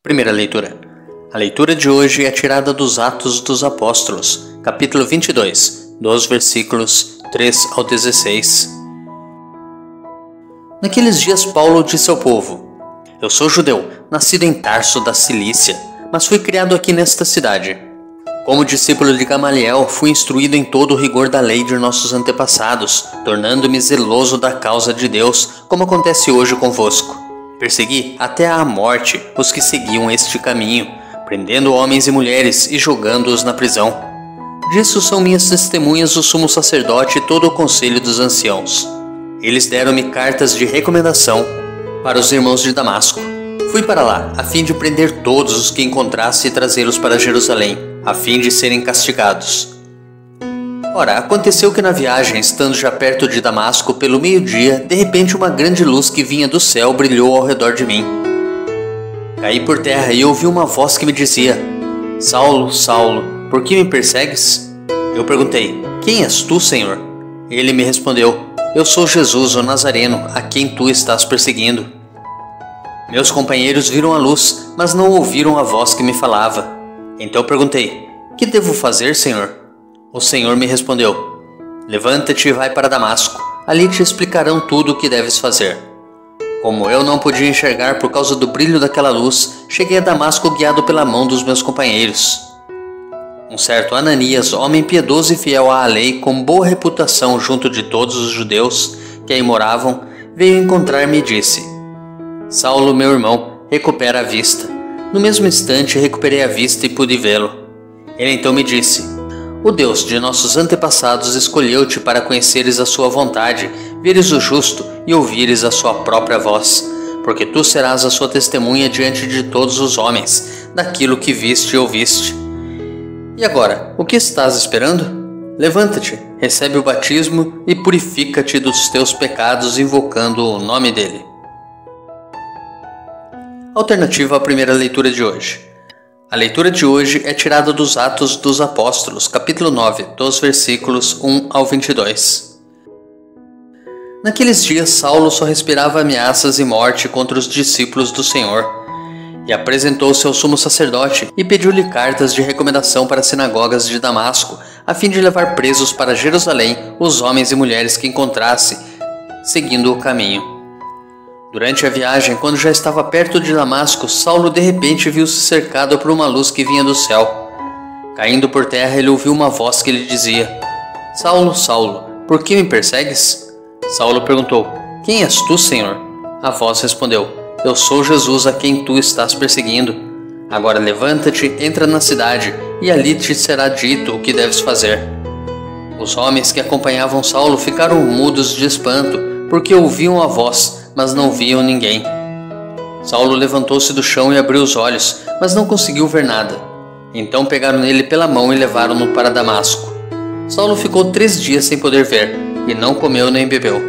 Primeira leitura. A leitura de hoje é tirada dos Atos dos Apóstolos, capítulo 22, dos versículos 3 ao 16. Naqueles dias Paulo disse ao povo: Eu sou judeu, nascido em Tarso da Cilícia, mas fui criado aqui nesta cidade. Como discípulo de Gamaliel, fui instruído em todo o rigor da lei de nossos antepassados, tornando-me zeloso da causa de Deus, como acontece hoje convosco. Persegui até à morte os que seguiam este caminho, prendendo homens e mulheres e jogando-os na prisão. Disso são minhas testemunhas o sumo sacerdote e todo o conselho dos anciãos. Eles deram-me cartas de recomendação para os irmãos de Damasco. Fui para lá, a fim de prender todos os que encontrasse e trazê-los para Jerusalém, a fim de serem castigados. Ora, aconteceu que na viagem, estando já perto de Damasco, pelo meio-dia, de repente uma grande luz que vinha do céu brilhou ao redor de mim. Caí por terra e ouvi uma voz que me dizia: Saulo, Saulo, por que me persegues? Eu perguntei: Quem és tu, Senhor? Ele me respondeu: Eu sou Jesus, o Nazareno, a quem tu estás perseguindo. Meus companheiros viram a luz, mas não ouviram a voz que me falava. Então perguntei: Que devo fazer, Senhor? O Senhor me respondeu: Levanta-te e vai para Damasco. Ali te explicarão tudo o que deves fazer. Como eu não podia enxergar por causa do brilho daquela luz, cheguei a Damasco guiado pela mão dos meus companheiros. Um certo Ananias, homem piedoso e fiel à lei, com boa reputação junto de todos os judeus que aí moravam, veio encontrar-me e disse: Saulo, meu irmão, recupera a vista. No mesmo instante recuperei a vista e pude vê-lo. Ele então me disse: O Deus de nossos antepassados escolheu-te para conheceres a sua vontade, veres o justo e ouvires a sua própria voz, porque tu serás a sua testemunha diante de todos os homens, daquilo que viste e ouviste. E agora, o que estás esperando? Levanta-te, recebe o batismo e purifica-te dos teus pecados invocando o nome dele. Alternativa à primeira leitura de hoje. A leitura de hoje é tirada dos Atos dos Apóstolos, capítulo 9, dos versículos 1 ao 22. Naqueles dias, Saulo só respirava ameaças e morte contra os discípulos do Senhor, e apresentou-se ao sumo sacerdote e pediu-lhe cartas de recomendação para as sinagogas de Damasco, a fim de levar presos para Jerusalém os homens e mulheres que encontrasse, seguindo o caminho. Durante a viagem, quando já estava perto de Damasco, Saulo de repente viu-se cercado por uma luz que vinha do céu. Caindo por terra, ele ouviu uma voz que lhe dizia: Saulo, Saulo, por que me persegues? Saulo perguntou: Quem és tu, Senhor? A voz respondeu: Eu sou Jesus a quem tu estás perseguindo. Agora levanta-te, entra na cidade, e ali te será dito o que deves fazer. Os homens que acompanhavam Saulo ficaram mudos de espanto, porque ouviam a voz, mas não viam ninguém. Saulo levantou-se do chão e abriu os olhos, mas não conseguiu ver nada. Então pegaram nele pela mão e levaram-no para Damasco. Saulo ficou 3 dias sem poder ver, e não comeu nem bebeu.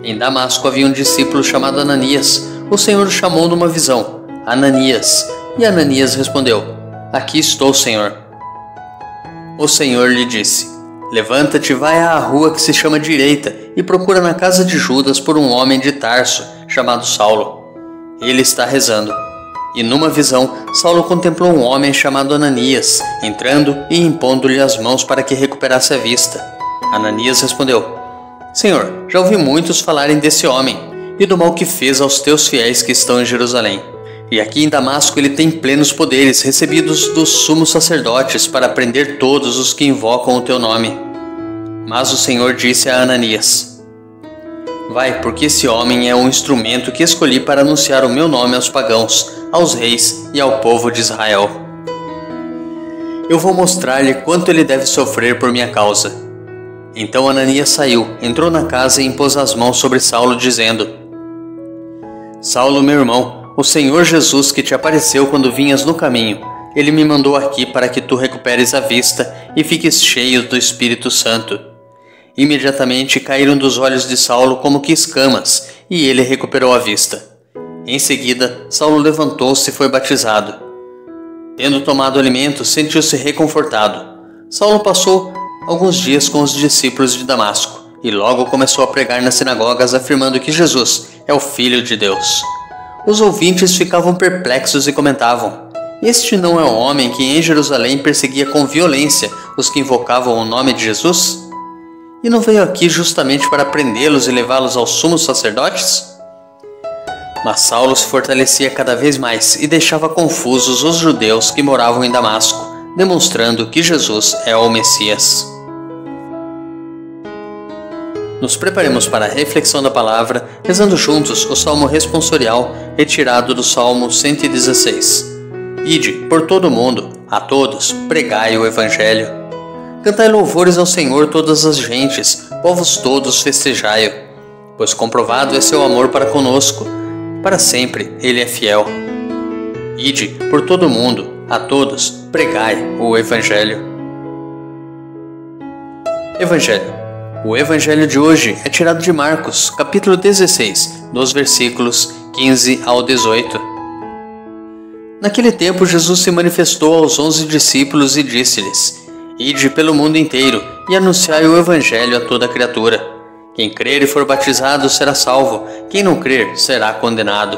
Em Damasco havia um discípulo chamado Ananias. O Senhor o chamou numa visão: Ananias. E Ananias respondeu: Aqui estou, Senhor. O Senhor lhe disse: Levanta-te e vai à rua que se chama Direita e procura na casa de Judas por um homem de Tarso, chamado Saulo. Ele está rezando. E numa visão, Saulo contemplou um homem chamado Ananias, entrando e impondo-lhe as mãos para que recuperasse a vista. Ananias respondeu: Senhor, já ouvi muitos falarem desse homem e do mal que fez aos teus fiéis que estão em Jerusalém. E aqui em Damasco ele tem plenos poderes recebidos dos sumos sacerdotes para prender todos os que invocam o teu nome. Mas o Senhor disse a Ananias: Vai, porque esse homem é um instrumento que escolhi para anunciar o meu nome aos pagãos, aos reis e ao povo de Israel. Eu vou mostrar-lhe quanto ele deve sofrer por minha causa. Então Ananias saiu, entrou na casa e impôs as mãos sobre Saulo, dizendo: Saulo, meu irmão, o Senhor Jesus que te apareceu quando vinhas no caminho, ele me mandou aqui para que tu recuperes a vista e fiques cheio do Espírito Santo. Imediatamente caíram dos olhos de Saulo como que escamas, e ele recuperou a vista. Em seguida, Saulo levantou-se e foi batizado. Tendo tomado alimento, sentiu-se reconfortado. Saulo passou alguns dias com os discípulos de Damasco, e logo começou a pregar nas sinagogas, afirmando que Jesus é o Filho de Deus. Os ouvintes ficavam perplexos e comentavam: este não é o homem que em Jerusalém perseguia com violência os que invocavam o nome de Jesus? E não veio aqui justamente para prendê-los e levá-los aos sumos sacerdotes? Mas Saulo se fortalecia cada vez mais e deixava confusos os judeus que moravam em Damasco, demonstrando que Jesus é o Messias. Nos preparemos para a reflexão da palavra, rezando juntos o Salmo responsorial retirado do Salmo 116. Ide por todo o mundo, a todos, pregai o Evangelho. Cantai louvores ao Senhor todas as gentes, povos todos festejai-o, pois comprovado é seu amor para conosco, para sempre ele é fiel. Ide por todo o mundo, a todos, pregai o Evangelho. Evangelho. O Evangelho de hoje é tirado de Marcos, capítulo 16, dos versículos 15 ao 18. Naquele tempo, Jesus se manifestou aos 11 discípulos e disse-lhes: ide pelo mundo inteiro e anunciai o Evangelho a toda criatura. Quem crer e for batizado será salvo, quem não crer será condenado.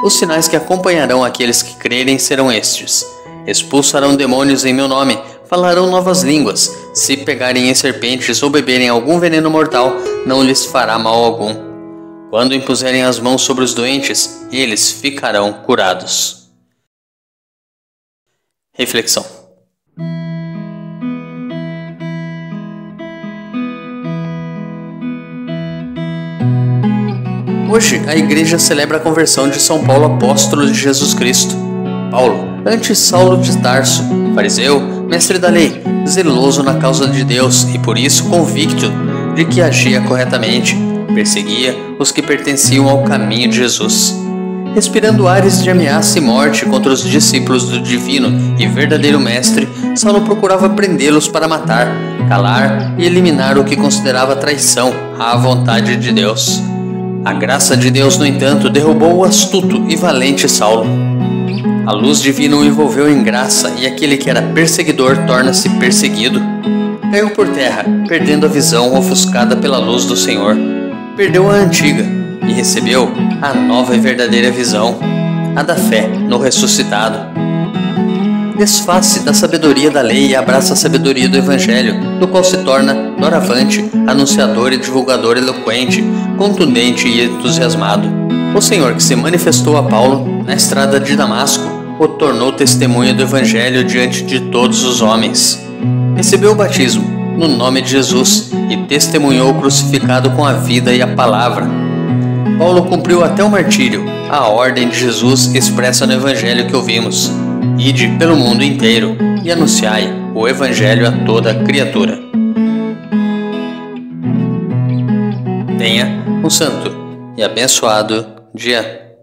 Os sinais que acompanharão aqueles que crerem serão estes: expulsarão demônios em meu nome, falarão novas línguas, se pegarem em serpentes ou beberem algum veneno mortal, não lhes fará mal algum. Quando impuserem as mãos sobre os doentes, eles ficarão curados. Reflexão. Hoje, a igreja celebra a conversão de São Paulo, apóstolo de Jesus Cristo. Paulo, antes Saulo de Tarso, fariseu, mestre da lei, zeloso na causa de Deus e por isso convicto de que agia corretamente, perseguia os que pertenciam ao caminho de Jesus. Respirando ares de ameaça e morte contra os discípulos do divino e verdadeiro mestre, Saulo procurava prendê-los para matar, calar e eliminar o que considerava traição à vontade de Deus. A graça de Deus, no entanto, derrubou o astuto e valente Saulo. A luz divina o envolveu em graça e aquele que era perseguidor torna-se perseguido. Caiu por terra, perdendo a visão ofuscada pela luz do Senhor. Perdeu a antiga e recebeu a nova e verdadeira visão, a da fé no ressuscitado. Desfaz-se da sabedoria da lei e abraça a sabedoria do Evangelho, do qual se torna doravante, anunciador e divulgador eloquente, contundente e entusiasmado. O Senhor que se manifestou a Paulo na estrada de Damasco o tornou testemunha do Evangelho diante de todos os homens. Recebeu o batismo no nome de Jesus e testemunhou o crucificado com a vida e a palavra. Paulo cumpriu até o martírio a ordem de Jesus expressa no Evangelho que ouvimos: ide pelo mundo inteiro e anunciai o Evangelho a toda criatura. Tenha um santo e abençoado dia.